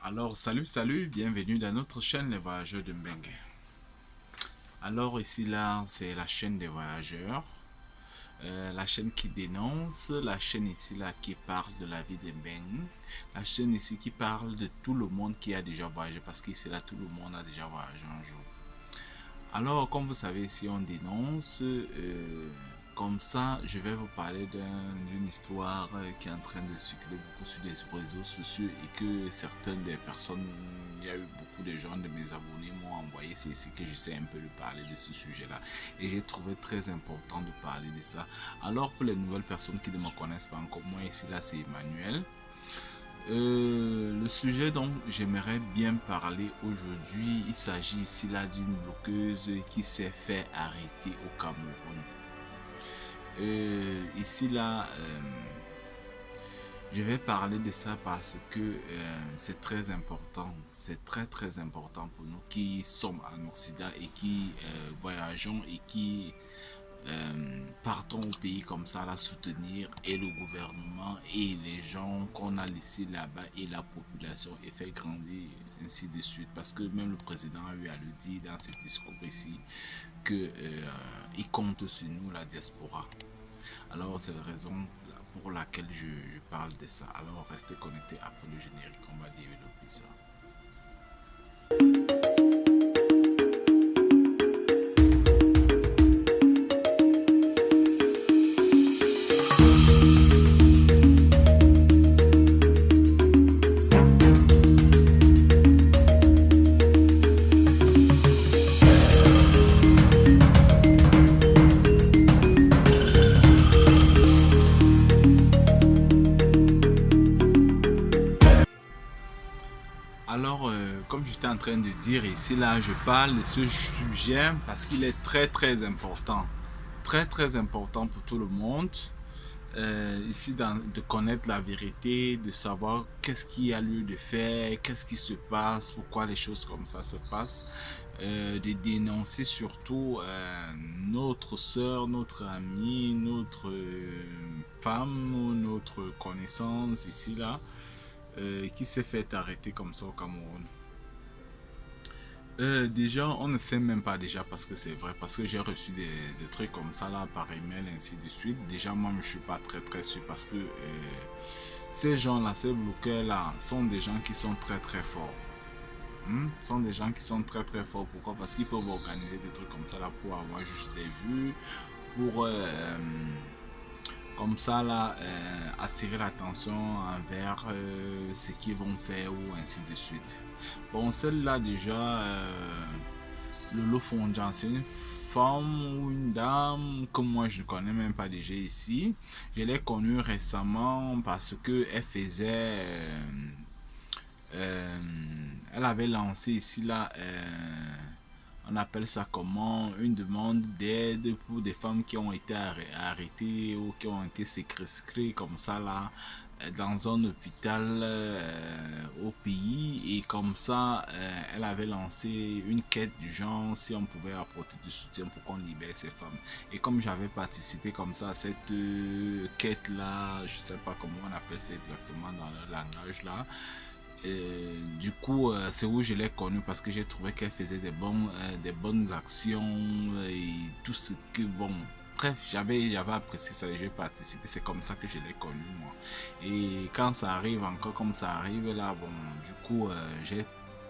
Alors, salut, bienvenue dans notre chaîne Les Voyageurs de Mbengue. Alors, ici, là, c'est la chaîne des voyageurs, la chaîne qui dénonce, la chaîne ici, là, qui parle de la vie de Mbengue, la chaîne ici qui parle de tout le monde qui a déjà voyagé, parce qu'ici, là, tout le monde a déjà voyagé un jour. Alors, comme vous savez, ici, on dénonce. Comme ça, je vais vous parler d'une histoire qui est en train de circuler beaucoup sur les réseaux sociaux et que certaines des personnes, il y a eu beaucoup de gens de mes abonnés m'ont envoyé. C'est ici que j'essaie un peu de parler de ce sujet-là. Et j'ai trouvé très important de parler de ça. Alors, pour les nouvelles personnes qui ne me connaissent pas encore, moi ici, là, c'est Emmanuel. Le sujet dont j'aimerais bien parler aujourd'hui, il s'agit ici là d'une bloqueuse qui s'est fait arrêter au Cameroun. Ici là, je vais parler de ça parce que c'est très important, c'est très important pour nous qui sommes en Occident et qui voyageons et qui partons au pays comme ça, la soutenir et le gouvernement et les gens qu'on a laissés là-bas et la population et fait grandir ainsi de suite. Parce que même le président a eu à le dire dans ses discours ici que il compte sur nous, la diaspora. Alors c'est la raison pour laquelle je parle de ça. Alors restez connectés après le générique, on va développer ça. Alors, comme j'étais en train de dire ici, là, je parle de ce sujet parce qu'il est très important. Très important pour tout le monde. Ici, de connaître la vérité, de savoir qu'est-ce qui a lieu de faire, qu'est-ce qui se passe, pourquoi les choses comme ça se passent. De dénoncer surtout notre soeur, notre amie, notre femme ou notre connaissance ici, là. Qui s'est fait arrêter comme ça au Cameroun. Déjà, on ne sait même pas déjà parce que c'est vrai, parce que j'ai reçu des trucs comme ça là par email ainsi de suite. Déjà, moi, je suis pas très sûr parce que ces gens-là, ces bloqueurs là, sont des gens qui sont très forts. Sont des gens qui sont très forts. Pourquoi? Parce qu'ils peuvent organiser des trucs comme ça là pour avoir juste des vues, pour comme ça là attirer l'attention envers ce qu'ils vont faire ou ainsi de suite. Bon, celle-là déjà, le lot fondant, c'est une femme ou une dame que moi je ne connais même pas déjà ici. Je l'ai connue récemment parce que elle faisait elle avait lancé ici là on appelle ça comment, une demande d'aide pour des femmes qui ont été arrêtées ou qui ont été séquestrées comme ça là dans un hôpital au pays. Et comme ça elle avait lancé une quête du genre si on pouvait apporter du soutien pour qu'on libère ces femmes. Et comme j'avais participé comme ça à cette quête là, je sais pas comment on appelle ça exactement dans le langage là, du coup, c'est où je l'ai connue parce que j'ai trouvé qu'elle faisait des bonnes actions et tout ce que, bon, bref, j'avais apprécié ça et j'ai participé. C'est comme ça que je l'ai connue, moi. Et quand ça arrive encore comme ça arrive là, bon, du coup, j'ai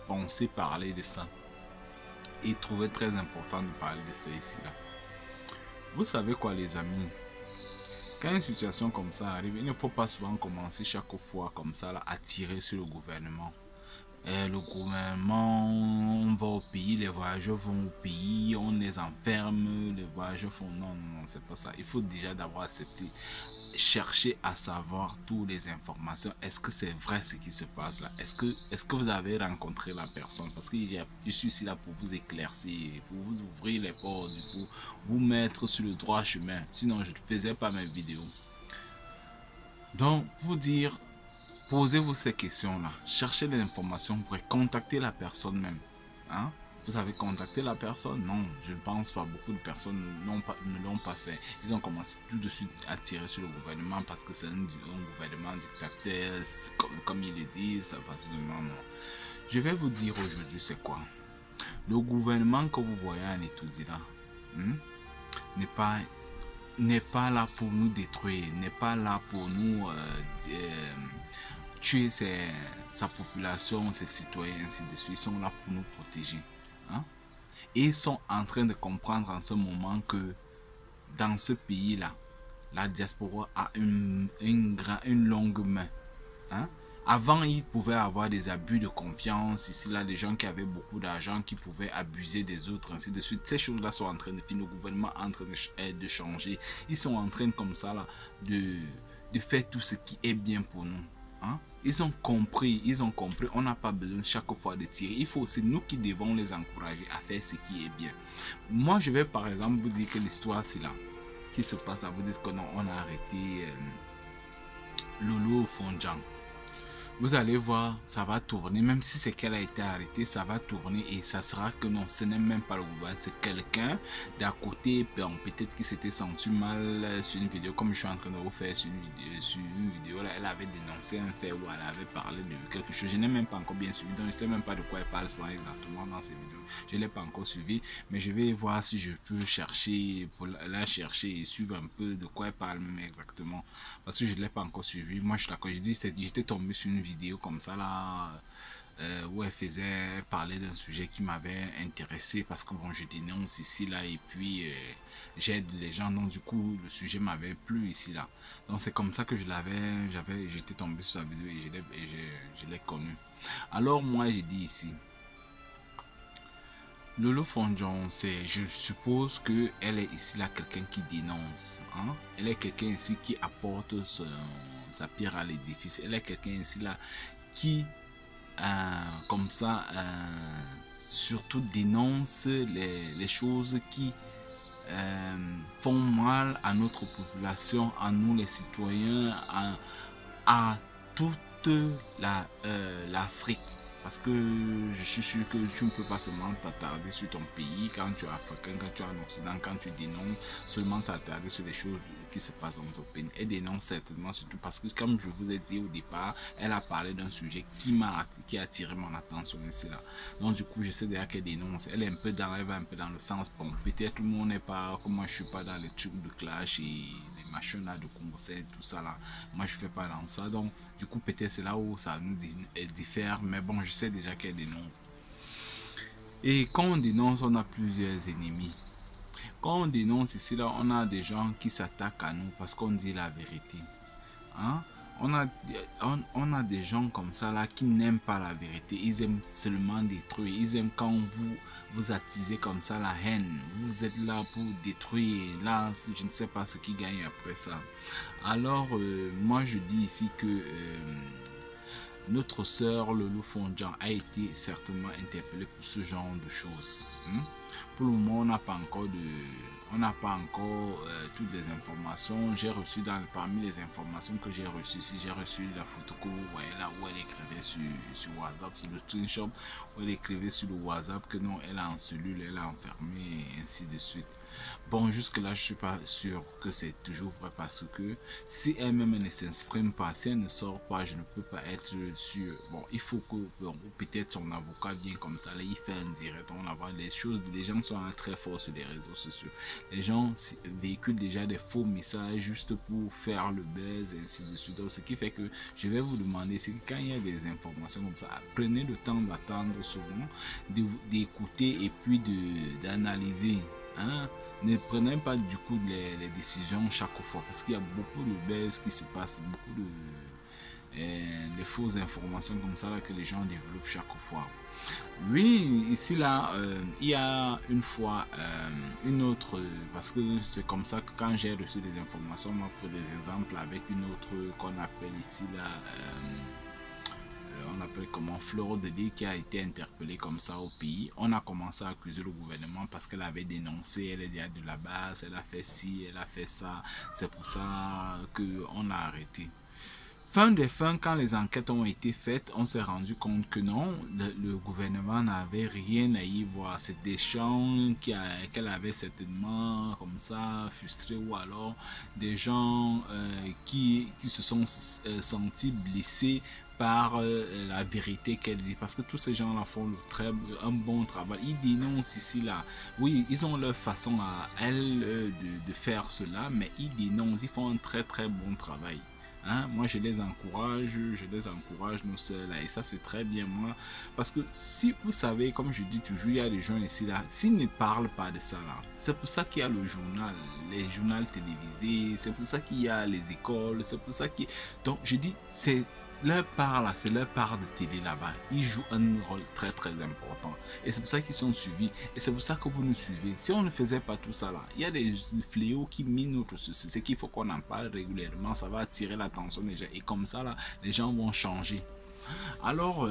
pensé parler de ça et trouvé très important de parler de ça ici, là. Vous savez quoi, les amis? Quand une situation comme ça arrive, il ne faut pas souvent commencer chaque fois comme ça là, à tirer sur le gouvernement. Le gouvernement, on va au pays, les voyageurs vont au pays, on les enferme, les voyageurs font non, c'est pas ça. Il faut déjà d'abord accepter, chercher à savoir toutes les informations. Est-ce que c'est vrai ce qui se passe là? Est-ce que vous avez rencontré la personne? Parce que je suis ici là pour vous éclaircir, pour vous ouvrir les portes, pour vous mettre sur le droit chemin. Sinon, je ne faisais pas mes vidéos. Donc, pour dire, posez-vous ces questions-là. Cherchez des informations vraies. Contactez la personne même. Hein? Vous avez contacté la personne? Non, je ne pense pas. Beaucoup de personnes ne l'ont pas fait. Ils ont commencé tout de suite à tirer sur le gouvernement parce que c'est un gouvernement dictateur, comme il le dit, ça passe. Non, non. Je vais vous dire aujourd'hui c'est quoi. Le gouvernement que vous voyez en étude là, n'est pas là pour nous détruire, n'est pas là pour nous tuer sa population, ses citoyens, ainsi de suite. Ils sont là pour nous protéger. Hein? Et ils sont en train de comprendre en ce moment que dans ce pays-là, la diaspora a une longue main. Hein? Avant, il pouvait avoir des abus de confiance. Ici, là, des gens qui avaient beaucoup d'argent, qui pouvaient abuser des autres, ainsi de suite. Ces choses-là sont en train de finir. Le gouvernement est en train de changer. Ils sont en train, comme ça, là, de faire tout ce qui est bien pour nous. Hein? Ils ont compris. On n'a pas besoin chaque fois de tirer. Il faut aussi nous qui devons les encourager à faire ce qui est bien. Moi, je vais par exemple vous dire que l'histoire, c'est là. Qui se passe là. Vous dites que non, on a arrêté Lolo Fonjan. Vous allez voir, ça va tourner, même si c'est qu'elle a été arrêtée, ça va tourner et ça sera que non, ce n'est même pas le gouvernement, c'est quelqu'un d'à côté, peut-être qui s'était senti mal sur une vidéo, comme je suis en train de vous faire sur une vidéo, là, elle avait dénoncé un fait où elle avait parlé de quelque chose, je n'ai même pas encore bien suivi, donc je ne sais même pas de quoi elle parle souvent exactement dans ces vidéos, je ne l'ai pas encore suivi, mais je vais voir si je peux chercher, pour la chercher et suivre un peu de quoi elle parle même exactement, parce que je ne l'ai pas encore suivi. Moi je suis d'accord, je dis, j'étais tombé sur une vidéo comme ça là où elle faisait parler d'un sujet qui m'avait intéressé parce que bon je dénonce ici là et puis j'aide les gens, donc du coup le sujet m'avait plu ici là, donc c'est comme ça que j'étais tombé sur sa vidéo et je l'ai connu. Alors moi j'ai dit ici Lolo Fonjon, je suppose que elle est ici là quelqu'un qui dénonce, hein? Elle est quelqu'un ici qui apporte sa pierre à l'édifice. Elle est quelqu'un ici là qui, comme ça, surtout dénonce les choses qui font mal à notre population, à nous les citoyens, à toute l'Afrique. Parce que je suis sûr que tu ne peux pas seulement t'attarder sur ton pays quand tu es africain, quand tu es en Occident, quand tu dénonces, seulement t'attarder sur les choses qui se passent dans ton pays. Elle dénonce certainement surtout parce que comme je vous ai dit au départ, elle a parlé d'un sujet qui a attiré mon attention ici là. Donc du coup, je sais déjà qu'elle dénonce. Elle va un peu dans le sens, bon, peut-être tout le monde n'est pas, comme moi je suis pas dans les trucs de clash et les machins là de concert, tout ça là. Moi je fais pas dans ça, donc du coup peut-être c'est là où ça nous diffère, mais bon je sais déjà qu'elle dénonce. Et quand on dénonce, on a plusieurs ennemis. Quand on dénonce ici là, on a des gens qui s'attaquent à nous parce qu'on dit la vérité. Hein? On a des gens comme ça là qui n'aiment pas la vérité. Ils aiment seulement détruire. Ils aiment quand vous attisez comme ça la haine. Vous êtes là pour détruire. Là, je ne sais pas ce qui gagne après ça. Alors, moi je dis ici que notre sœur Lolo Fonjan a été certainement interpellée pour ce genre de choses. Pour le moment, on n'a pas encore toutes les informations. J'ai reçu parmi les informations que j'ai reçues, si j'ai reçu la photo que vous voyez là où elle écrivait sur WhatsApp, sur le screenshot, où elle écrivait sur le WhatsApp que non, elle est en cellule, elle est enfermée et ainsi de suite. Bon, jusque là, je suis pas sûr que c'est toujours vrai parce que si elle-même ne s'exprime pas, si elle ne sort pas, je ne peux pas être sûr. Bon, il faut que peut-être son avocat vienne comme ça, là, il fait un direct, on va voir les choses. Les gens sont très forts sur les réseaux sociaux. Les gens véhiculent déjà des faux messages juste pour faire le buzz et ainsi de suite. Donc, ce qui fait que je vais vous demander, c'est quand il y a des informations comme ça, prenez le temps d'attendre souvent, d'écouter et puis d'analyser. Hein? Ne prenez pas du coup les décisions chaque fois parce qu'il y a beaucoup de buzz qui se passe, beaucoup de fausses informations comme ça là, que les gens développent chaque fois. Oui, ici là, il y a une fois une autre, parce que c'est comme ça que quand j'ai reçu des informations, on m'a pris des exemples avec une autre qu'on appelle ici là. On appelle comment Fleur de Lys qui a été interpellée comme ça au pays. On a commencé à accuser le gouvernement parce qu'elle avait dénoncé, elle est déjà de la base, elle a fait ci, elle a fait ça. C'est pour ça qu'on a arrêté. Fin des fins, quand les enquêtes ont été faites, on s'est rendu compte que non, le gouvernement n'avait rien à y voir. C'est des gens qu'elle avait certainement comme ça frustrés, ou alors des gens qui se sont sentis blessés par la vérité qu'elle dit, parce que tous ces gens là font un bon travail. Ils dénoncent ici là, oui, ils ont leur façon à elles de faire cela, mais ils dénoncent, ils font un très bon travail. Hein? Moi, je les encourage, nous seuls là, et ça c'est très bien moi, parce que si vous savez, comme je dis toujours, il y a des gens ici là, s'ils ne parlent pas de ça là, c'est pour ça qu'il y a le journal, les journaux télévisés, c'est pour ça qu'il y a les écoles, c'est pour ça qu'il, donc je dis, c'est leur part là, c'est leur part de télé là-bas, ils jouent un rôle très important, et c'est pour ça qu'ils sont suivis, et c'est pour ça que vous nous suivez. Si on ne faisait pas tout ça là, il y a des fléaux qui minent notre société, c'est qu'il faut qu'on en parle régulièrement, ça va attirer l'attention des gens, et comme ça là, les gens vont changer. Alors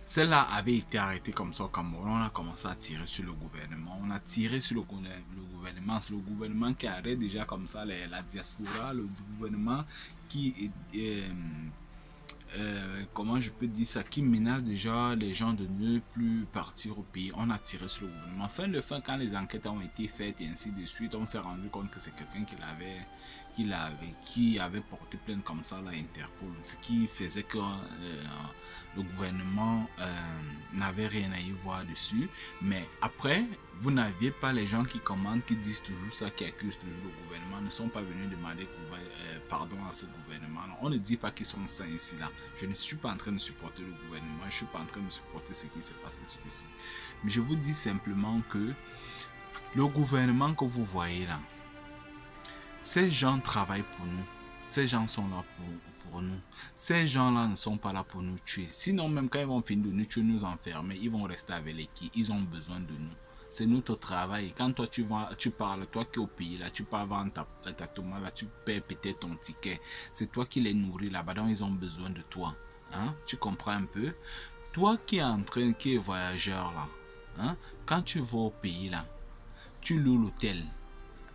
celle-là avait été arrêtée comme ça au Cameroun. On a commencé à tirer sur le gouvernement. On a tiré sur le gouvernement. C'est le gouvernement qui arrête déjà comme ça la diaspora. Le gouvernement qui comment je peux dire ça, qui menace déjà les gens de ne plus partir au pays. On a tiré sur le gouvernement. Fin de fin, quand les enquêtes ont été faites et ainsi de suite, on s'est rendu compte que c'est quelqu'un qui avait porté plainte comme ça à l'Interpol, ce qui faisait que le gouvernement n'avait rien à y voir dessus. Mais après, vous n'aviez pas les gens qui commandent, qui disent toujours ça, qui accusent toujours le gouvernement, ne sont pas venus demander pardon à ce gouvernement. On ne dit pas qu'ils sont sains ici là. Je ne suis pas en train de supporter le gouvernement, je ne suis pas en train de supporter ce qui s'est passé ici. Mais je vous dis simplement que le gouvernement que vous voyez là, ces gens travaillent pour nous. Ces gens sont là pour nous. Ces gens-là ne sont pas là pour nous tuer. Sinon, même quand ils vont finir de nous tuer, nous enfermer, ils vont rester avec les qui. Ils ont besoin de nous. C'est notre travail. Quand toi tu parles, toi qui es au pays là, tu pars vendre ta tomate là, tu paies peut-être ton ticket. C'est toi qui les nourris là-bas, donc ils ont besoin de toi. Hein? Tu comprends un peu? Toi qui es voyageur là, hein? Quand tu vas au pays là, tu loues l'hôtel.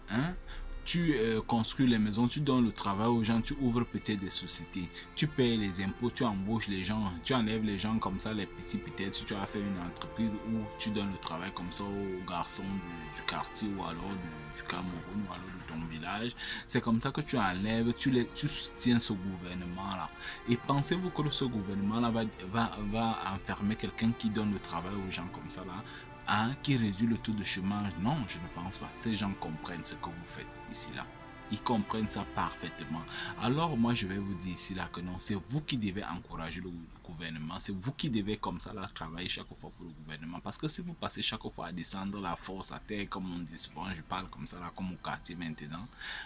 Hein? Tu construis les maisons, tu donnes le travail aux gens, tu ouvres peut-être des sociétés, tu payes les impôts, tu embauches les gens, tu enlèves les gens comme ça, les petits peut-être, si tu as fait une entreprise où tu donnes le travail comme ça aux garçons du quartier ou alors du Cameroun ou alors de ton village. C'est comme ça que tu enlèves, tu soutiens ce gouvernement-là. Et pensez-vous que ce gouvernement-là va enfermer quelqu'un qui donne le travail aux gens comme ça là? Hein, qui réduit le taux de chômage? Non, je ne pense pas. Ces gens comprennent ce que vous faites ici là. Ils comprennent ça parfaitement. Alors moi je vais vous dire ici là que non, c'est vous qui devez encourager le gouvernement. C'est vous qui devez comme ça là travailler chaque fois pour le gouvernement. Parce que si vous passez chaque fois à descendre la force à terre, comme on dit souvent, je parle comme ça là, comme au quartier maintenant,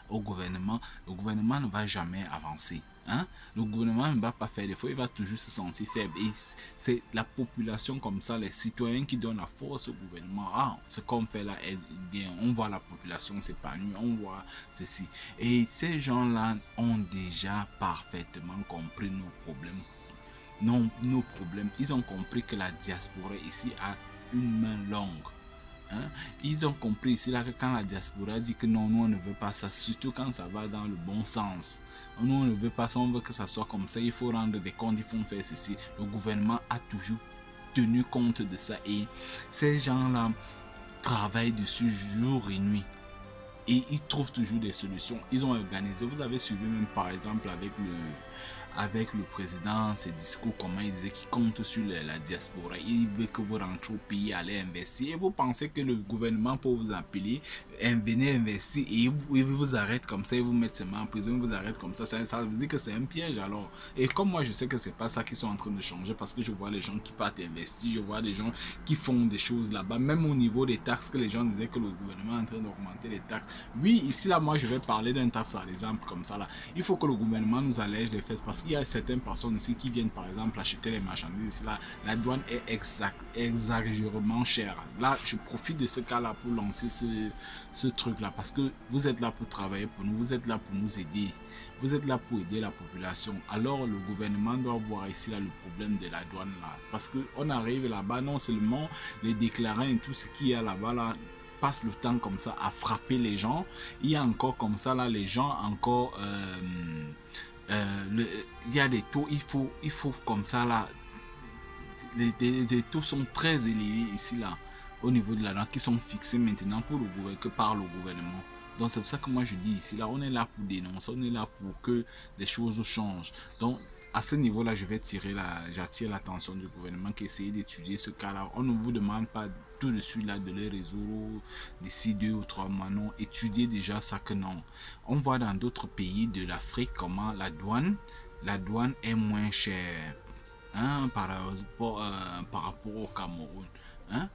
au gouvernement, le gouvernement ne va jamais avancer. Hein? Le gouvernement ne va pas faire d'efforts, il va toujours se sentir faible. Et c'est la population comme ça, les citoyens qui donnent la force au gouvernement. Ah, ce qu'on fait là est bien. On voit la population s'épanouir, on voit ceci. Et ces gens-là ont déjà parfaitement compris nos problèmes. Nos problèmes. Ils ont compris que la diaspora ici a une main longue. Hein? Ils ont compris ici là que quand la diaspora dit que non, nous on ne veut pas ça, surtout quand ça va dans le bon sens. Nous on ne veut pas ça, on veut que ça soit comme ça, il faut rendre des comptes, il faut faire ceci. Le gouvernement a toujours tenu compte de ça et ces gens-là travaillent dessus jour et nuit. Et ils trouvent toujours des solutions. Ils ont organisé, vous avez suivi même par exemple avec le président, ses discours, comment il disait qu'il compte sur la diaspora. Il veut que vous rentrez au pays, allez investir. Et vous pensez que le gouvernement peut vous appeler, venez investir et il vous arrête comme ça, il vous met seulement en prison, il vous arrête comme ça. Ça veut dire que c'est un piège alors. Et comme moi je sais que c'est pas ça qu'ils sont en train de changer parce que je vois les gens qui partent investir, je vois des gens qui font des choses là-bas, même au niveau des taxes que les gens disaient que le gouvernement est en train d'augmenter les taxes. Oui, ici là, moi je vais parler d'un taxe par exemple comme ça là. Il faut que le gouvernement nous allège les fesses parce qu'il y a certaines personnes ici qui viennent par exemple acheter les marchandises ici là, la douane est exagérément chère. Là, je profite de ce cas là pour lancer ce truc là parce que vous êtes là pour travailler pour nous, vous êtes là pour nous aider, vous êtes là pour aider la population. Alors le gouvernement doit voir ici là le problème de la douane là parce que on arrive là-bas non seulement les déclarants et tout ce qu'il y a là-bas là passe le temps comme ça à frapper les gens. Il y a encore comme ça là les gens encore il y a des taux, il faut comme ça là, les taux sont très élevés ici là, au niveau de la loi, qui sont fixés maintenant pour le gouvernement, que par le gouvernement. Donc c'est pour ça que moi je dis ici là, on est là pour dénoncer, on est là pour que les choses changent. Donc à ce niveau-là, j'attire l'attention du gouvernement qui essaie d'étudier ce cas-là. On ne vous demande pas tout de suite là de les résoudre d'ici 2 ou 3 mois. Non, étudiez déjà ça que non. On voit dans d'autres pays de l'Afrique comment la douane est moins chère, hein, par rapport au Cameroun. Hein?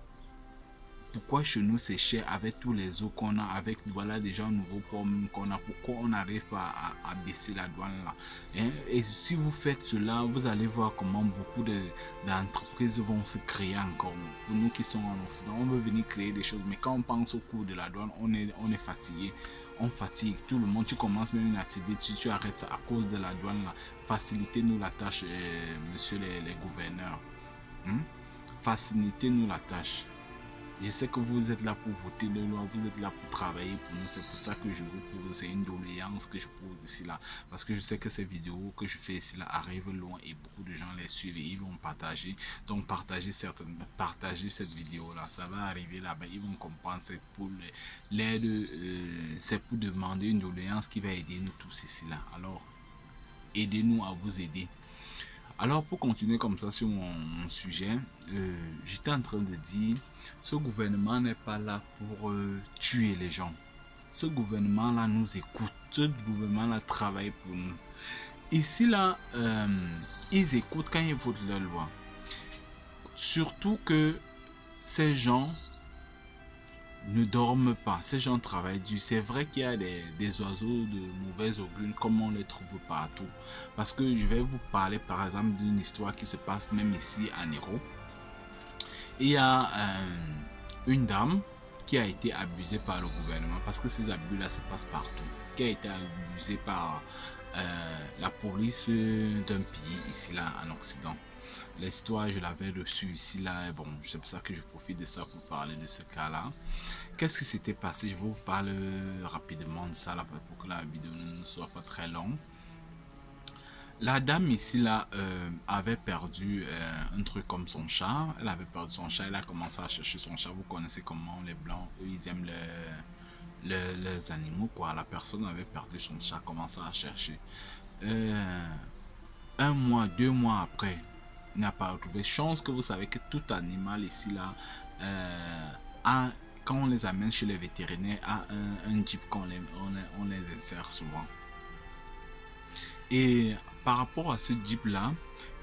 Pourquoi chez nous c'est cher avec tous les eaux qu'on a, avec voilà déjà un nouveau pomme qu'on a, pourquoi on n'arrive pas à baisser la douane là, hein? Et si vous faites cela, vous allez voir comment beaucoup d'entreprises vont se créer encore. Pour nous qui sommes en Occident, on veut venir créer des choses, mais quand on pense au coût de la douane, on est fatigué. On fatigue tout le monde. Tu commences même une activité, tu arrêtes ça à cause de la douane là. Facilitez-nous la tâche, monsieur les gouverneurs. Hmm? Facilitez-nous la tâche. Je sais que vous êtes là pour voter les lois, vous êtes là pour travailler pour nous. C'est pour ça que je vous pose, c'est une doléance que je pose ici là. Parce que je sais que ces vidéos que je fais ici là arrivent loin et beaucoup de gens les suivent et ils vont partager. Donc partagez cette vidéo là. Ça va arriver là-bas, ils vont comprendre. C'est pour l'aide, c'est pour demander une doléance qui va aider nous tous ici là. Alors, aidez-nous à vous aider. Alors pour continuer comme ça sur mon sujet, j'étais en train de dire, ce gouvernement n'est pas là pour tuer les gens. Ce gouvernement là nous écoute, ce gouvernement là travaille pour nous. Ici là, ils écoutent quand ils votent leur loi. Surtout que ces gens ne dorment pas, ces gens travaillent dur. C'est vrai qu'il y a des oiseaux de mauvaise augure comme on les trouve partout. Parce que je vais vous parler par exemple d'une histoire qui se passe même ici en Europe. Il y a une dame qui a été abusée par le gouvernement, parce que ces abus-là se passent partout, qui a été abusée par la police d'un pays ici là en Occident. L'histoire, je l'avais reçue ici là, bon, c'est pour ça que je profite de ça pour parler de ce cas-là. Qu'est-ce qui s'était passé? Je vais vous parler rapidement de ça là pour que la vidéo ne soit pas très longue. La dame ici là avait perdu un truc comme son chat. Elle avait perdu son chat, elle a commencé à chercher son chat. Vous connaissez comment les blancs, eux, ils aiment les animaux quoi. La personne avait perdu son chat, commençait à chercher. Un mois, 2 mois après, il n'a pas retrouvé. Chance que vous savez que tout animal ici là quand on les amène chez les vétérinaires, a un jeep qu'on on les insère souvent. Et par rapport à ce jeep là,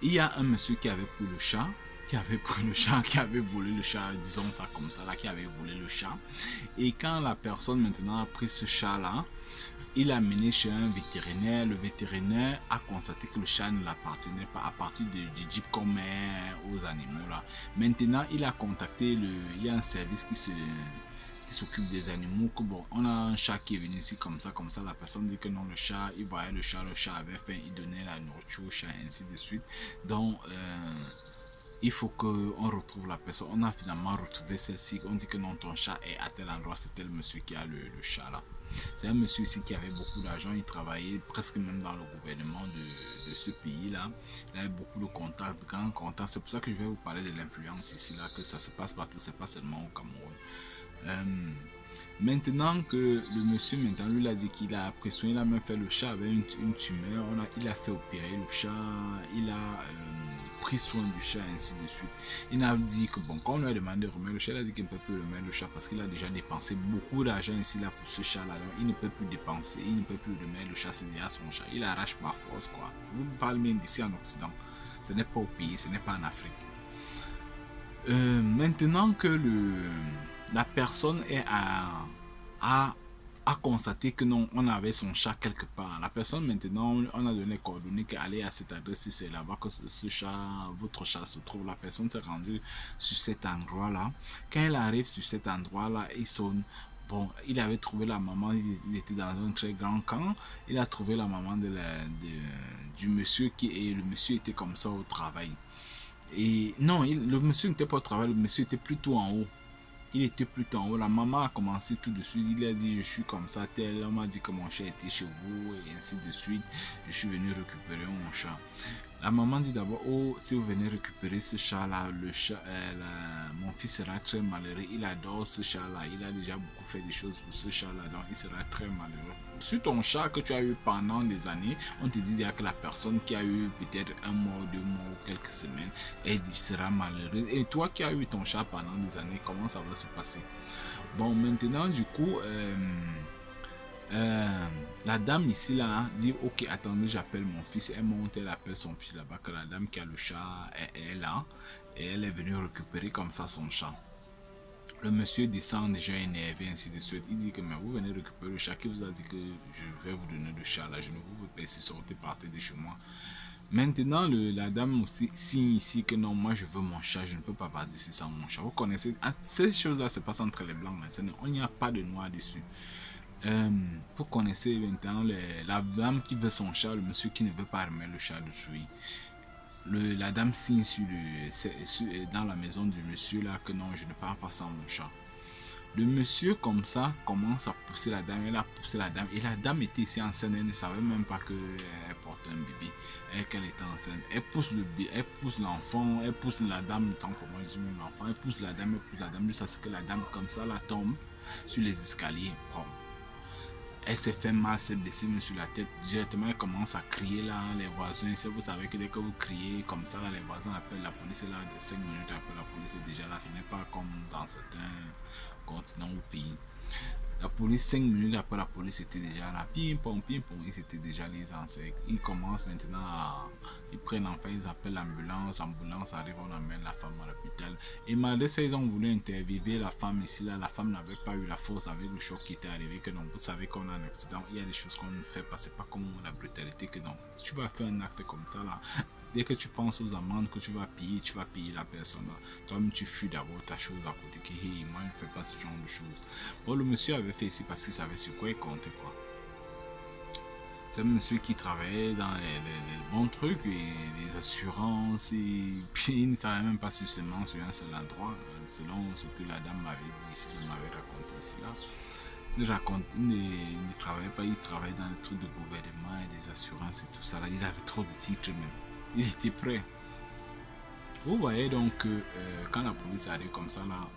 il y a un monsieur qui avait pris le chat, qui avait volé le chat, disons ça comme ça là, qui avait volé le chat. Et quand la personne maintenant a pris ce chat là, il l'a mené chez un vétérinaire. Le vétérinaire a constaté que le chat ne l'appartenait pas à partir du jeep qu'on met aux animaux là. Maintenant, il a contacté il y a un service qui s'occupe des animaux, que bon, on a un chat qui est venu ici comme ça, la personne dit que non, le chat, il voyait le chat avait faim, il donnait la nourriture au chat, ainsi de suite. Donc, il faut qu'on retrouve la personne. On a finalement retrouvé celle-ci. On dit que non, ton chat est à tel endroit. C'était le monsieur qui a le chat là. C'est un monsieur ici qui avait beaucoup d'argent. Il travaillait presque même dans le gouvernement de ce pays là. Il avait beaucoup de contacts, grands contacts. C'est pour ça que je vais vous parler de l'influence ici là, que ça se passe partout. C'est pas seulement au Cameroun. Maintenant que le monsieur maintenant lui a dit qu'il a pris soin, il a même fait le chat avec une tumeur, il a fait opérer le chat, il a pris soin du chat, ainsi de suite. Il a dit que bon, quand on lui a demandé de remettre le chat, il a dit qu'il ne peut plus remettre le chat parce qu'il a déjà dépensé beaucoup d'argent ici là pour ce chat là. Donc il ne peut plus dépenser, il ne peut plus remettre le chat, c'est déjà son chat. Il arrache par force quoi. Vous parlez même d'ici en Occident, ce n'est pas au pays, ce n'est pas en Afrique. Maintenant que la personne est à constater que non, on avait son chat quelque part. La personne maintenant, on a donné les coordonnées qu'aller à cette adresse, c'est là-bas que ce chat, votre chat se trouve. La personne s'est rendue sur cet endroit-là. Quand elle arrive sur cet endroit-là, il sonne. Bon, il avait trouvé la maman, ils étaient dans un très grand camp. Il a trouvé la maman du monsieur et le monsieur était comme ça au travail. Et non, le monsieur n'était pas au travail, le monsieur était plutôt en haut. Il était plutôt en haut. La maman a commencé tout de suite. Il a dit, je suis comme ça, tel. On m'a dit que mon chat était chez vous et ainsi de suite. Je suis venu récupérer mon chat. La maman dit d'abord, oh, si vous venez récupérer ce chat-là, le chat, mon fils sera très malheureux. Il adore ce chat-là. Il a déjà beaucoup fait des choses pour ce chat-là, donc il sera très malheureux. Sur ton chat que tu as eu pendant des années, on te dit que la personne qui a eu peut-être un mois, 2 mois ou quelques semaines, elle sera malheureuse. Et toi qui as eu ton chat pendant des années, comment ça va se passer? Bon, maintenant, du coup, la dame ici là dit ok, attendez, j'appelle mon fils. Elle monte, elle appelle son fils là-bas, que la dame qui a le chat est là et elle est venue récupérer comme ça son chat. Le monsieur descend déjà énervé, ainsi de suite. Il dit que mais vous venez récupérer le chat, qui vous a dit que je vais vous donner le chat là, je ne vous veux pas si sortez, partez de chez moi. Maintenant, la dame aussi signe ici que non, moi je veux mon chat, je ne peux pas partir sans mon chat. Vous connaissez, ces choses là se passent entre les blancs, là. On n'y a pas de noir dessus. Vous connaissez maintenant la dame qui veut son chat, le monsieur qui ne veut pas remettre le chat d'autrui. La dame signe dans la maison du monsieur là que non, je ne pars pas sans mon chat. Le monsieur comme ça commence à pousser la dame, elle a poussé la dame et la dame était ici enceinte, elle ne savait même pas qu'elle portait un bébé et qu'elle était enceinte. Elle pousse le bébé, elle pousse l'enfant, elle pousse la dame, tant pour moi je dis même l'enfant, elle pousse la dame jusqu'à ce que la dame comme ça la tombe sur les escaliers. Bon. Elle s'est fait mal, s'est blessée sur la tête. Directement, elle commence à crier là, les voisins. Vous savez que dès que vous criez comme ça, là, les voisins appellent la police. Là, de 5 minutes après, la police est déjà là. Ce n'est pas comme dans certains continents ou pays. La police, 5 minutes après, la police était déjà là. Pim, pom, ils étaient déjà les ancêtres. Ils commencent maintenant à. Ils prennent l'enfant, ils appellent l'ambulance. L'ambulance arrive, on amène la femme à l'hôpital. Et malgré ça, ils ont voulu interviewer la femme ici. Là, la femme n'avait pas eu la force avec le choc qui était arrivé. Que non, vous savez qu'on a un accident. Il y a des choses qu'on ne fait pas. C'est pas comme la brutalité que non. Si tu vas faire un acte comme ça, là. Dès que tu penses aux amendes que tu vas payer la personne. Toi-même, tu fuis d'abord ta chose à côté. Que hey, moi, je ne fais pas ce genre de choses. Bon, le monsieur avait fait ici parce qu'il savait sur quoi il comptait, quoi. C'est un monsieur qui travaillait dans les bons trucs, et les assurances, et puis il ne travaillait même pas seulement sur un seul endroit, selon ce que la dame m'avait dit ici, elle m'avait raconté ici là. Il ne travaillait pas, il travaillait dans les trucs de gouvernement et des assurances et tout ça là. Il avait trop de titres même. Il était prêt. Vous voyez donc que quand la police arrive comme ça là,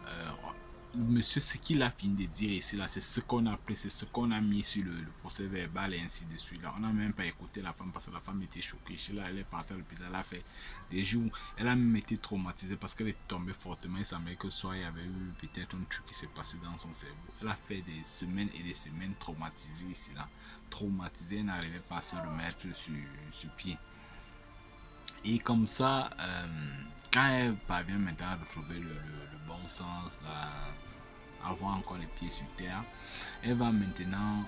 monsieur, ce qu'il a fini de dire ici là, c'est ce qu'on a pris, c'est ce qu'on a mis sur le procès verbal et ainsi de suite là. On n'a même pas écouté la femme parce que la femme était choquée. Là, elle est partie à l'hôpital, elle a fait des jours, elle a même été traumatisée parce qu'elle est tombée fortement. Il semblait que soit il y avait eu peut-être un truc qui s'est passé dans son cerveau. Elle a fait des semaines et des semaines traumatisée ici là. Traumatisée, elle n'arrivait pas à se remettre sur pied. Et comme ça, quand elle parvient maintenant à retrouver le bon sens, avoir encore les pieds sur terre, elle va maintenant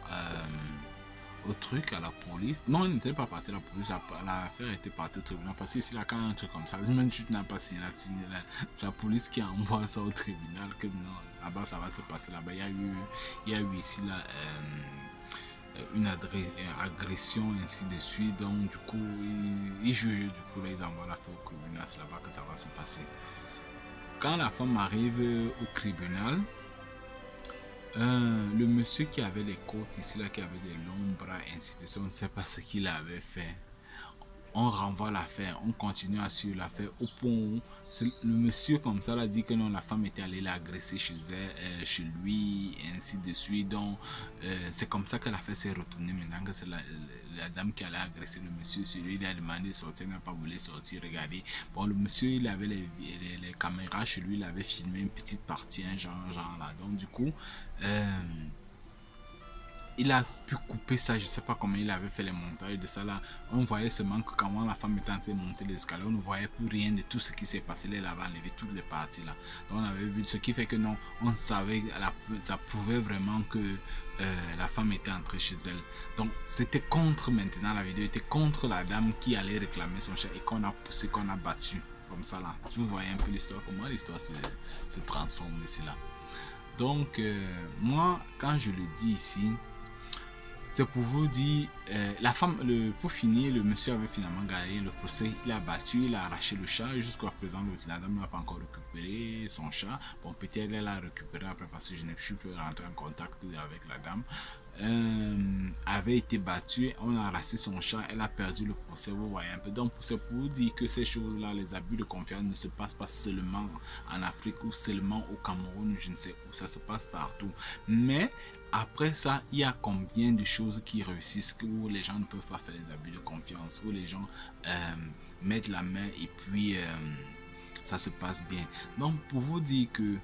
au truc à la police. Non, elle n'était pas partie à la police, l'affaire était partie au tribunal. Parce que si là, quand un truc comme ça, même si tu n'as pas signé, c'est la police qui envoie ça au tribunal. Que non, là-bas, ça va se passer là-bas. Il y a eu ici là. Une agression ainsi de suite, donc du coup ils jugent, du coup là ils envoient l'affaire au tribunal, c'est là-bas que ça va se passer. Quand la femme arrive au tribunal, le monsieur qui avait les côtes ici là, qui avait des longs bras ainsi de suite, on ne sait pas ce qu'il avait fait. On renvoie l'affaire, on continue à suivre l'affaire au point où le monsieur comme ça là dit que non, la femme était allée l'agresser chez elle, chez lui, et ainsi de suite. Donc c'est comme ça que l'affaire s'est retournée maintenant, que c'est la dame qui allait agresser le monsieur. Celui il a demandé de sortir, il n'a pas voulu sortir, regardez. Bon, le monsieur il avait les caméras chez lui, il avait filmé une petite partie, un genre là. Donc du coup il a pu couper ça, je sais pas comment il avait fait les montages de ça là. On voyait seulement que quand la femme était en train de monter l'escalier, on ne voyait plus rien de tout ce qui s'est passé. Elle avait enlevé toutes les parties là. Donc on avait vu, ce qui fait que non, on savait, ça prouvait vraiment que la femme était entrée chez elle. Donc c'était contre, maintenant la vidéo était contre la dame qui allait réclamer son chat et qu'on a poussé, qu'on a battu. Comme ça là. Vous voyez un peu l'histoire, comment l'histoire se transforme ici là. Donc moi, quand je le dis ici, C'est pour vous dire, la femme, pour finir, le monsieur avait finalement gagné le procès. Il a battu, il a arraché le chat. Jusqu'à présent, la dame n'a pas encore récupéré son chat. Bon, peut-être elle l'a récupéré après parce que je n'ai plus rentrer en contact avec la dame. Avait été battu, on a arraché son chat, elle a perdu le procès, vous voyez un peu. Donc c'est pour vous dire que ces choses-là, les abus de confiance ne se passent pas seulement en Afrique ou seulement au Cameroun, je ne sais où, ça se passe partout. Mais après ça, il y a combien de choses qui réussissent où les gens ne peuvent pas faire des abus de confiance, où les gens mettent la main et puis ça se passe bien. Donc pour vous dire que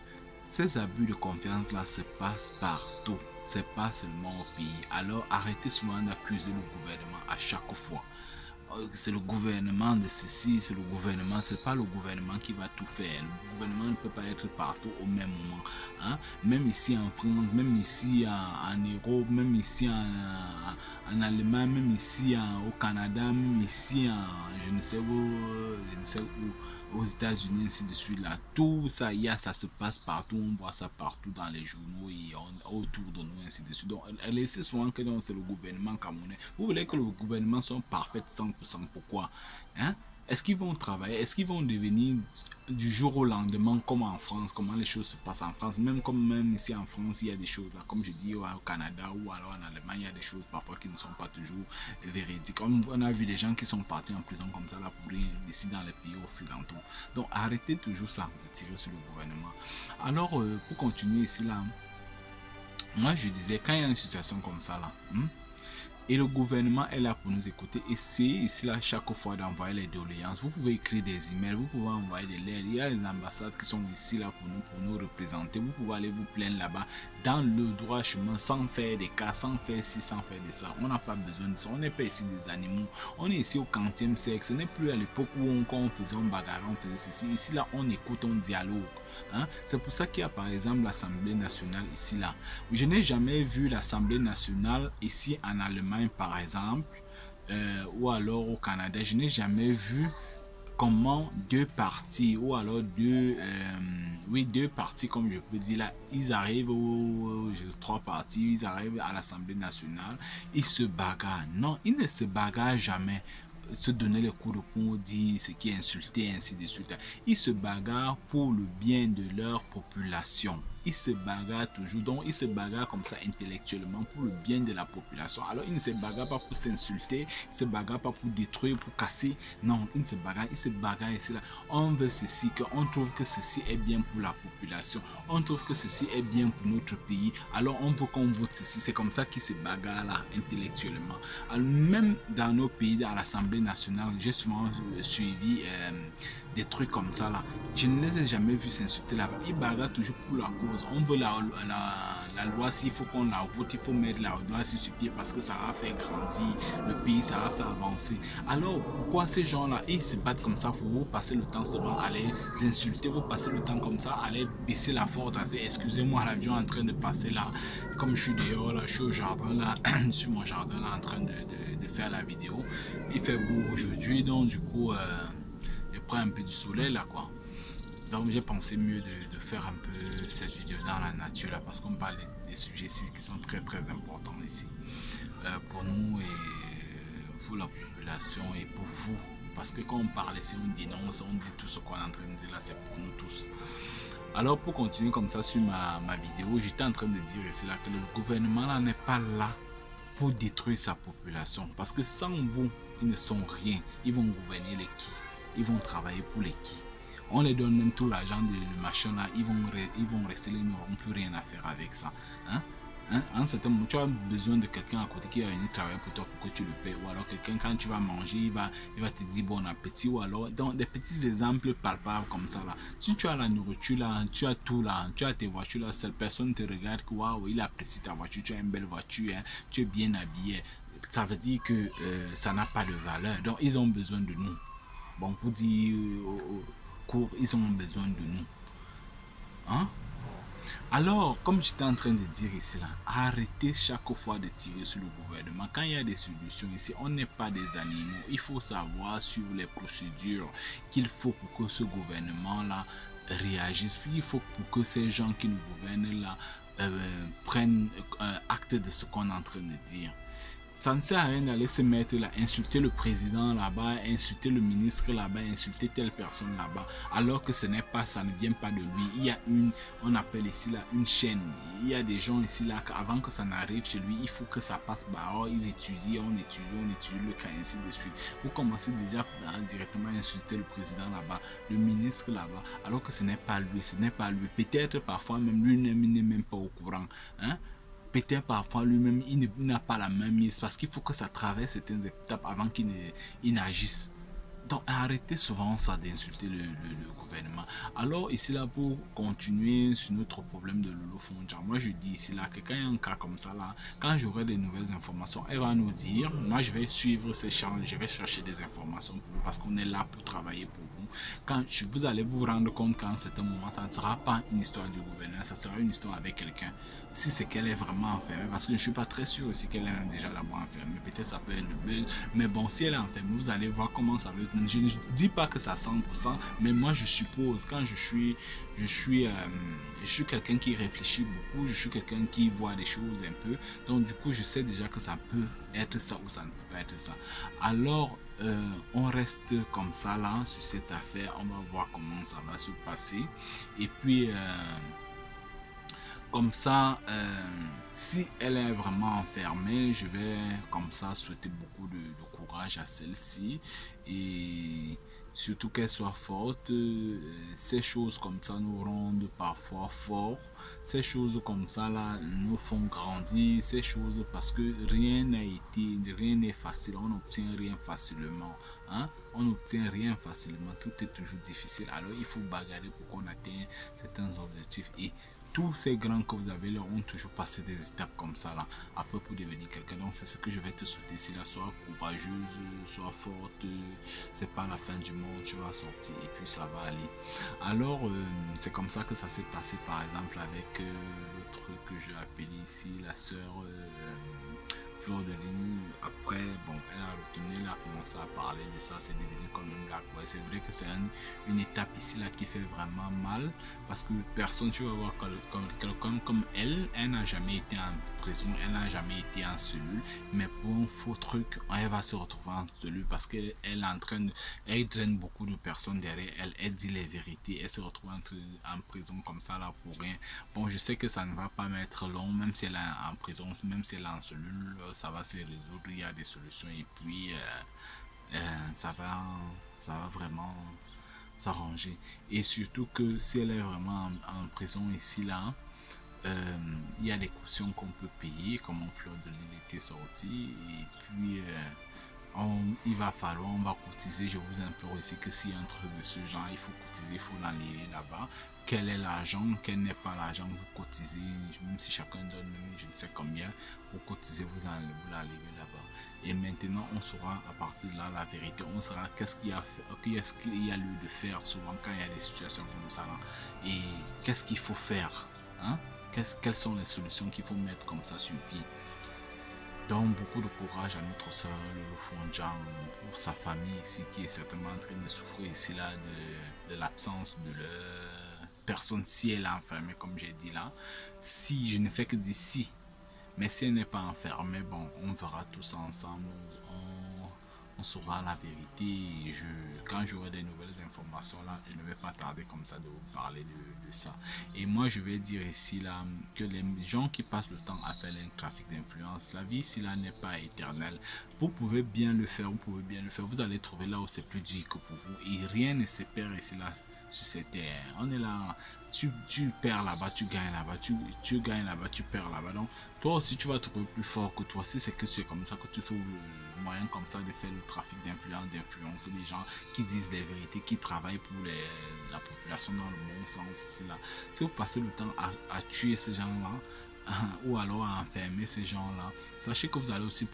ces abus de confiance là se passent partout, c'est pas seulement au pays. Alors arrêtez souvent d'accuser le gouvernement à chaque fois. C'est le gouvernement de ceci, c'est le gouvernement, c'est pas le gouvernement qui va tout faire. Le gouvernement ne peut pas être partout au même moment. Hein? Même ici en France, même ici en Europe, même ici en Allemagne, même ici au Canada, même ici en je ne sais où, aux États-Unis, ainsi de suite. Là. Tout ça, ça se passe partout, on voit ça partout dans les journaux et autour de nous, ainsi de suite. Donc, laissez souvent que c'est le gouvernement camerounais. Vous voulez que le gouvernement soit parfait 100%, pourquoi? Hein? Est-ce qu'ils vont travailler? Est-ce qu'ils vont devenir du jour au lendemain comme en France? Comment les choses se passent en France? Même ici en France, il y a des choses là, comme je dis, au Canada ou alors en Allemagne, il y a des choses parfois qui ne sont pas toujours véridiques. On a vu des gens qui sont partis en prison comme ça là pour rien ici dans les pays occidentaux. Donc arrêtez toujours ça de tirer sur le gouvernement. Alors pour continuer ici là, moi je disais quand il y a une situation comme ça là, et le gouvernement est là pour nous écouter. Essayez ici là chaque fois d'envoyer les doléances. Vous pouvez écrire des emails, vous pouvez envoyer des lettres. Il y a les ambassades qui sont ici là pour nous représenter. Vous pouvez aller vous plaindre là-bas dans le droit chemin sans faire des cas, sans faire ci, sans faire de ça. On n'a pas besoin de ça. On n'est pas ici des animaux. On est ici au 40e siècle. Ce n'est plus à l'époque où quand on faisait un bagarre, on faisait ceci. Ici là, on écoute, on dialogue. Hein? C'est pour ça qu'il y a par exemple l'Assemblée nationale ici là. Je n'ai jamais vu l'Assemblée nationale ici en Allemagne par exemple ou alors au Canada. Je n'ai jamais vu comment deux partis ou alors deux partis comme je peux dire là, ils arrivent trois partis, ils arrivent à l'Assemblée nationale, ils se bagarrent. Non, ils ne se bagarrent jamais. Se donner les coups de poing, dire ce qui est insulté, ainsi de suite. Ils se bagarrent pour le bien de leur population. Ils se bagarrent toujours, donc ils se bagarrent comme ça intellectuellement pour le bien de la population. Alors ils ne se bagarrent pas pour s'insulter, ils ne se bagarrent pas pour détruire, pour casser. Non, ils se bagarrent ici là. On veut ceci, on trouve que ceci est bien pour la population. On trouve que ceci est bien pour notre pays. Alors on veut qu'on vote ceci. C'est comme ça qu'ils se bagarrent là intellectuellement. Alors, même dans nos pays, dans l'Assemblée nationale, j'ai souvent suivi des trucs comme ça là. Je ne les ai jamais vus s'insulter là-bas. Ils bagarrent toujours pour la cause. On veut la loi, s'il faut qu'on la vote, il faut mettre la loi sur ce pied parce que ça va faire grandir le pays, ça va faire avancer. Alors pourquoi ces gens-là, ils se battent comme ça pour vous passer le temps seulement à les insulter, vous passez le temps comme ça, à les baisser la porte, à dire excusez-moi, l'avion est en train de passer là. Comme je suis dehors là, je suis au jardin là, sur mon jardin là en train de faire la vidéo. Il fait beau aujourd'hui, donc du coup je prends un peu du soleil là quoi. Donc j'ai pensé mieux de faire un peu cette vidéo dans la nature là parce qu'on parle des sujets ici qui sont très très importants ici pour nous et pour la population et pour vous. Parce que quand on parle ici, on dénonce, on dit tout ce qu'on est en train de dire là, c'est pour nous tous. Alors pour continuer comme ça sur ma vidéo, j'étais en train de dire ici là que le gouvernement là n'est pas là pour détruire sa population. Parce que sans vous, ils ne sont rien. Ils vont gouverner les qui. Ils vont travailler pour les qui. On les donne même tout l'argent de machin là, ils vont rester là, ils n'auront plus rien à faire avec ça. Hein? En certain moment, tu as besoin de quelqu'un à côté qui va venir travailler pour toi pour que tu le payes. Ou alors quelqu'un, quand tu vas manger, il va te dire bon appétit. Ou alors, donc des petits exemples palpables comme ça là. Si tu as la nourriture là, tu as tout là, tu as tes voitures là, seule personne te regarde que waouh, il apprécie ta voiture, tu as une belle voiture, hein, tu es bien habillé. Ça veut dire que ça n'a pas de valeur. Donc ils ont besoin de nous. Bon, pour dire court, ils ont besoin de nous. Hein? Alors, comme j'étais en train de dire ici, là, arrêtez chaque fois de tirer sur le gouvernement. Quand il y a des solutions ici, on n'est pas des animaux. Il faut savoir sur les procédures qu'il faut pour que ce gouvernement-là réagisse. Puis il faut pour que ces gens qui nous gouvernent là prennent acte de ce qu'on est en train de dire. Ça ne sert à rien d'aller se mettre là, insulter le président là-bas, insulter le ministre là-bas, insulter telle personne là-bas, alors que ce n'est pas, ça ne vient pas de lui. Il y a une, on appelle ici là, une chaîne. Il y a des gens ici là, avant que ça n'arrive chez lui, il faut que ça passe par, oh, ils étudient, on étudie le cas, ainsi de suite. Vous commencez déjà directement à insulter le président là-bas, le ministre là-bas, alors que ce n'est pas lui, ce n'est pas lui. Peut-être parfois même lui n'est même pas au courant, hein. Peut-être parfois lui-même, il n'a pas la même mise parce qu'il faut que ça traverse certaines étapes avant qu'il n'agisse. Donc arrêtez souvent ça d'insulter le gouvernement. Alors ici là pour continuer sur notre problème de Lolo Fonja, moi je dis ici là que quand il y a un cas comme ça là, quand j'aurai des nouvelles informations, elle va nous dire, moi je vais suivre ces champs, je vais chercher des informations pour vous parce qu'on est là pour travailler pour vous. Quand vous allez vous rendre compte qu'en certain moment, ça ne sera pas une histoire du gouverneur, ça sera une histoire avec quelqu'un. Si c'est qu'elle est vraiment enfermée, parce que je ne suis pas très sûr aussi qu'elle est déjà là-bas enfermée, peut-être ça peut être le buzz, mais bon, si elle est enfermée, vous allez voir comment ça va être. Je ne dis pas que ça 100%, mais moi je suppose, quand je suis quelqu'un qui réfléchit beaucoup, je suis quelqu'un qui voit les choses un peu, donc du coup je sais déjà que ça peut être ça ou ça ne peut pas être ça. Alors on reste comme ça là sur cette affaire, on va voir comment ça va se passer et puis comme ça, si elle est vraiment enfermée, je vais comme ça souhaiter beaucoup de courage à celle-ci et surtout qu'elle soit forte. Ces choses comme ça nous rendent parfois forts. Ces choses comme ça là nous font grandir. Ces choses parce que rien n'est facile. On n'obtient rien facilement. Hein? On n'obtient rien facilement. Tout est toujours difficile. Alors il faut bagarrer pour qu'on atteigne certains objectifs. Et tous ces grands que vous avez là ont toujours passé des étapes comme ça là après pour devenir quelqu'un. Donc c'est ce que je vais te souhaiter. Si là, sois courageuse, sois forte, c'est pas la fin du monde, tu vas sortir et puis ça va aller. Alors c'est comme ça que ça s'est passé par exemple avec l'autre que j'ai appelé ici la sœur Fleur de Lune. Après bon, elle a retenu, elle a commencé à parler de ça, c'est devenu comme une blague. Ouais, c'est vrai que c'est une étape ici là qui fait vraiment mal parce que personne, tu vas voir quelqu'un comme elle n'a jamais été en prison, elle n'a jamais été en cellule, mais pour un faux truc, elle va se retrouver en cellule parce qu'elle elle traîne beaucoup de personnes derrière elle, elle dit les vérités, elle se retrouve en prison comme ça là pour rien. Bon, je sais que ça ne va pas mettre long, même si elle est en prison, même si elle est en cellule, ça va se résoudre, il y a des solutions et puis ça va vraiment s'arranger. Et surtout que si elle est vraiment en prison ici là, il y a des cautions qu'on peut payer, comme mon Fleur de Lille était sorti, et puis il va falloir, on va cotiser. Je vous implore ici que s'il y a un truc de ce genre, il faut cotiser, il faut l'enlever là-bas. Quel est l'argent, quel n'est pas l'argent, vous cotisez, même si chacun donne même je ne sais combien, vous cotisez, vous l'enlevez là-bas. Et maintenant, on saura à partir de là la vérité. On saura qu'est-ce qu'il y a lieu de faire souvent quand il y a des situations comme ça. Là. Et qu'est-ce qu'il faut faire, hein? Quelles sont les solutions qu'il faut mettre comme ça sur pied. Donc beaucoup de courage à notre soeur Lolo Fonja pour sa famille ici qui est certainement en train de souffrir ici là de l'absence de leur personne si elle est enfermée comme j'ai dit là. Si je ne fais que dire si, mais si elle n'est pas enfermée, bon on verra tous ensemble, on saura la vérité. Et quand j'aurai des nouvelles informations là, je ne vais pas tarder comme ça de vous parler de ça. Et moi je vais dire ici là que les gens qui passent le temps à faire un trafic d'influence, la vie ici là n'est pas éternelle. Vous pouvez bien le faire, vous allez trouver là où c'est plus dur que pour vous. Et rien ne se perd ici là sur cette terre. On est là. Tu perds là-bas, tu gagnes là-bas, tu gagnes là-bas, tu perds là-bas. Donc, toi aussi, tu vas trouver plus fort que toi. Si c'est que c'est comme ça que tu trouves le moyen comme ça de faire le trafic d'influence, d'influencer les gens qui disent les vérités, qui travaillent pour la population dans le bon sens. Ici, là. Si vous passez le temps à tuer ces gens-là, ou alors à enfermer ces gens-là, sachez que vous allez aussi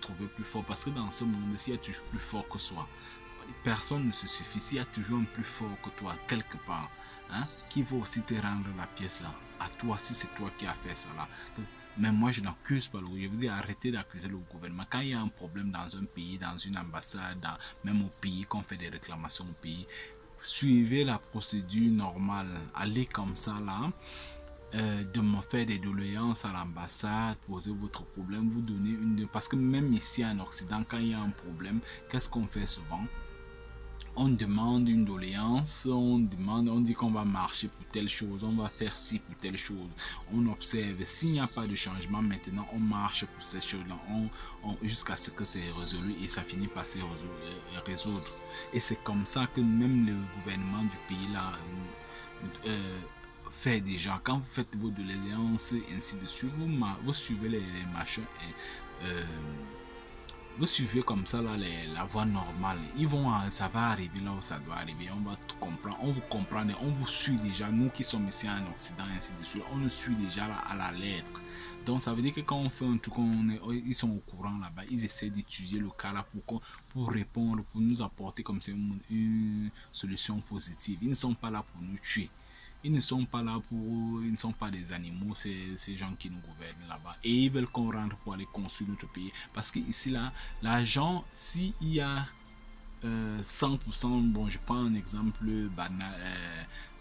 trouver plus fort. Parce que dans ce monde-ci, il y a toujours plus fort que soi. Personne ne se suffit. Il y a toujours un plus fort que toi, quelque part. Hein, qui va aussi te rendre la pièce là à toi si c'est toi qui as fait ça là. Mais moi je n'accuse pas le gouvernement. Je veux dire arrêtez d'accuser le gouvernement. Quand il y a un problème dans un pays, dans une ambassade, même au pays, qu'on fait des réclamations au pays, suivez la procédure normale. Allez comme ça là. de me faire des doléances à l'ambassade, poser votre problème, vous donner une... Parce que même ici en Occident, quand il y a un problème, qu'est-ce qu'on fait souvent? On demande une doléance, on demande, on dit qu'on va marcher pour telle chose, on va faire ci pour telle chose. On observe, s'il n'y a pas de changement maintenant, on marche pour cette chose-là, jusqu'à ce que c'est résolu et ça finit par se résoudre. Et c'est comme ça que même le gouvernement du pays là fait déjà. Quand vous faites vos doléances, ainsi de suite, vous suivez les machins et vous suivez comme ça là la voie normale. Ils vont, ça va arriver là où ça doit arriver. On va tout comprendre, on vous comprend, on vous suit déjà. Nous qui sommes ici en Occident, ainsi de suite, on nous suit déjà là, à la lettre. Donc ça veut dire que quand on fait un truc, ils sont au courant là-bas. Ils essaient d'étudier le cas là pour répondre, pour nous apporter comme c'est une solution positive. Ils ne sont pas là pour nous tuer. Ils ne sont pas là pour... Ils ne sont pas des animaux, ces gens qui nous gouvernent là-bas. Et ils veulent qu'on rentre pour aller construire notre pays. Parce que ici, là, l'argent, s'il y a 100%, bon, je prends un exemple banal,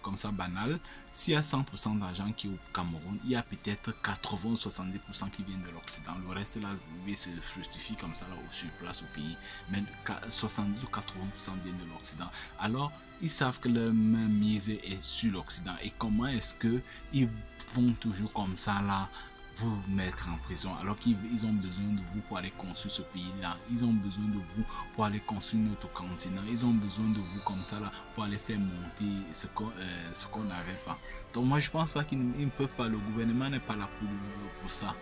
comme ça banal, s'il y a 100% d'argent qui est au Cameroun, il y a peut-être 80 ou 70% qui viennent de l'Occident. Le reste là se justifie comme ça là sur place au pays, mais 70 ou 80% viennent de l'Occident. Alors ils savent que leur mise est sur l'Occident. Et comment est-ce que ils vont toujours comme ça là vous mettre en prison alors qu'ils ont besoin de vous pour aller construire ce pays-là. Ils ont besoin de vous pour aller construire notre continent. Ils ont besoin de vous comme ça là pour aller faire monter ce qu'on n'avait pas. Donc moi je pense pas qu'ils ne peuvent pas. Le gouvernement n'est pas là pour ça.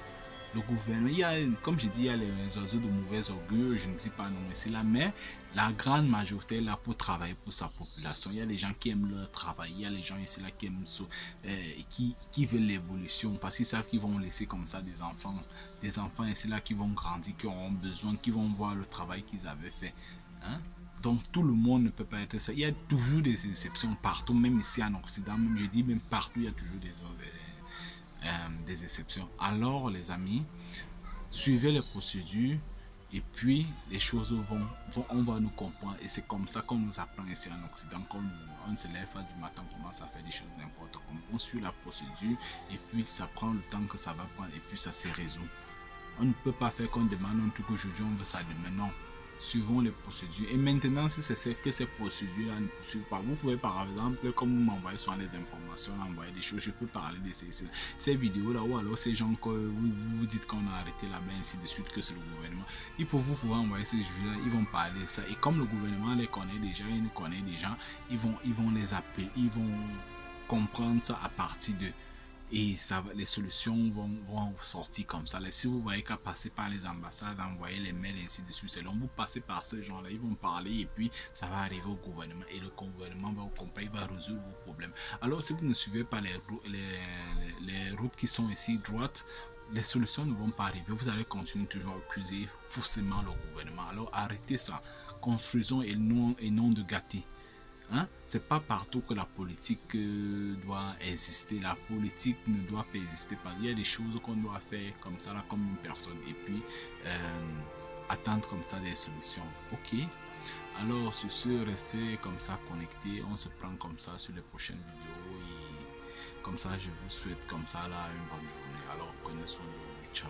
Le gouvernement, il y a, comme je dis, il y a les oiseaux de mauvais augure, je ne dis pas non ici là, mais la grande majorité est là pour travailler pour sa population. Il y a des gens qui aiment leur travail, il y a les gens ici là qui aiment qui veulent l'évolution parce qu'ils savent qu'ils vont laisser comme ça des enfants ici là qui vont grandir, qui auront besoin, qui vont voir le travail qu'ils avaient fait. Hein? Donc tout le monde ne peut pas être ça. Il y a toujours des exceptions partout, même ici en Occident, même je dis même partout, il y a toujours des exceptions. Alors les amis, suivez les procédures et puis les choses on va nous comprendre et c'est comme ça qu'on nous apprend ici en Occident. Quand on se lève du matin, on commence à faire des choses n'importe comment, on suit la procédure et puis ça prend le temps que ça va prendre et puis ça se résout. On ne peut pas faire qu'on demande un truc aujourd'hui, on veut ça demain. Non. Suivons les procédures. Et maintenant, si c'est que ces procédures-là ne poursuivent pas, vous pouvez par exemple, comme vous m'envoyez souvent des informations, envoyer des choses, je peux parler de ces vidéos-là, ou alors ces gens que vous dites qu'on a arrêté là-bas, ainsi de suite, que c'est le gouvernement. Et pour vous pouvoir envoyer ces vidéos-là, ils vont parler de ça. Et comme le gouvernement les connaît déjà, ils nous connaissent déjà, ils vont les appeler, ils vont comprendre ça à partir de... Et ça, les solutions vont sortir comme ça. Si vous voyez qu'à passer par les ambassades, envoyer les mails, ainsi de suite, c'est long. Vous passez par ces gens-là, ils vont parler et puis ça va arriver au gouvernement. Et le gouvernement va vous comprendre, il va résoudre vos problèmes. Alors, si vous ne suivez pas les routes qui sont ici droites, les solutions ne vont pas arriver. Vous allez continuer toujours à accuser forcément le gouvernement. Alors, arrêtez ça. Construisons et non de gâter. Hein? C'est pas partout que la politique doit exister. La politique ne doit pas exister. Il y a des choses qu'on doit faire comme ça, là, comme une personne. Et puis, attendre comme ça des solutions. Ok? Alors, sur ce, restez comme ça connectés. On se prend comme ça sur les prochaines vidéos. Et comme ça, je vous souhaite comme ça, là, une bonne journée. Alors, prenez soin de vous. Ciao.